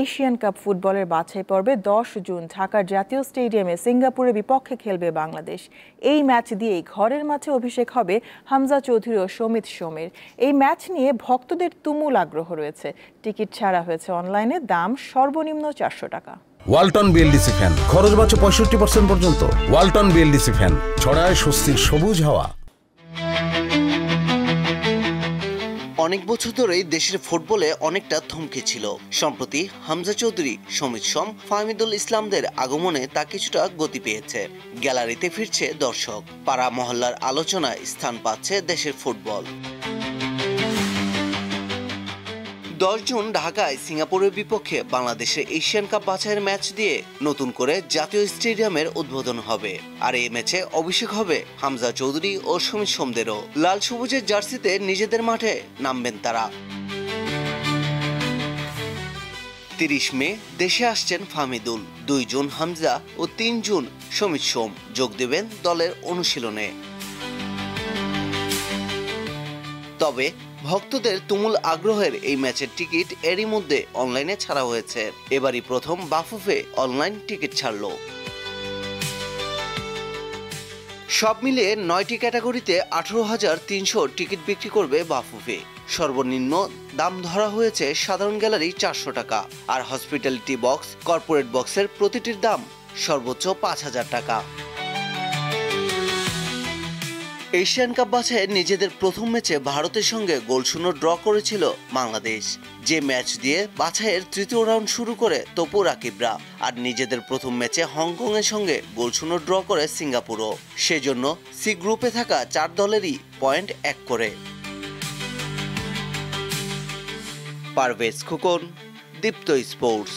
Asian cup ফুটবলের বাছাই পর্বে 10 জুন ঢাকার জাতীয় স্টেডিয়ামে সিঙ্গাপুরের বিপক্ষে খেলবে বাংলাদেশ। এই ম্যাচ দিয়েই ঘরের মাঠে অভিষেক হবে হামজা চৌধুরী ও সমিত সোমের। এই ম্যাচ নিয়ে ভক্তদের তুমুল আগ্রহ রয়েছে। টিকিট ছাড়া হয়েছে অনলাইনে, দাম সর্বনিম্ন 400 টাকা। ওয়ালটন বিএলডিসি ফ্যান, খরচ বাঁচে 65% পর্যন্ত। ওয়ালটন বিএলডিসি ফ্যান ছড়ায় স্বস্তির সবুজ হাওয়া। অনেক বছর ধরেই দেশের ফুটবলে অনেকটা থমকে ছিল। সম্প্রতি হামজা চৌধুরী, সমিত সোম, ফাহমিদুল ইসলামদের আগমনে তা কিছুটা গতি পেয়েছে। গ্যালারিতে ফিরছে দর্শক, পাড়া মহল্লার আলোচনায় স্থান পাচ্ছে দেশের ফুটবল। 10 জুন ঢাকায় সিঙ্গাপুরের বিপক্ষে বাংলাদেশের এশিয়ান কাপ বাছাইয়ের ম্যাচ দিয়ে নতুন করে জাতীয় স্টেডিয়ামের উদ্বোধন হবে। আর এই ম্যাচে অভিষেক হবে হামজা চৌধুরী ও সমিত সোমদেরও। লাল সবুজের জার্সিতে নিজেদের মাঠে নামবেন তারা। 30 মে দেশে আসছেন ফাহমিদুল, 2 জুন হামজা ও 3 জুন সমিত সোম যোগ দেবেন দলের অনুশীলনে। তবে ভক্তদের তুমুল আগ্রহের এই ম্যাচের টিকিট এরই মধ্যে অনলাইনে ছাড়া হয়েছে। এবারই প্রথম বাফুফে অনলাইন টিকিট ছাড়ল। সব মিলিয়ে 9টি ক্যাটাগরিতে 18,300 টিকিট বিক্রি করবে বাফুফে। সর্বনিম্ন দাম ধরা হয়েছে সাধারণ গ্যালারি 400 টাকা, আর হসপিটালিটি বক্স, কর্পোরেট বক্সের প্রতিটির দাম সর্বোচ্চ 5,000 টাকা। এশিয়ান কাপ বাছাইয়ে নিজেদের প্রথম ম্যাচে ভারতের সঙ্গে গোলশূন্য ড্র করেছিল বাংলাদেশ, যে ম্যাচ দিয়ে বাছাইয়ের তৃতীয় রাউন্ড শুরু করে তপু রাকিবরা। আর নিজেদের প্রথম ম্যাচে হংকংয়ের সঙ্গে গোলশূন্য ড্র করে সিঙ্গাপুরও। সেজন্য সি গ্রুপে থাকা 4 দলেরই পয়েন্ট 1 করে। পারভেজ খোকন, দীপ্ত স্পোর্টস।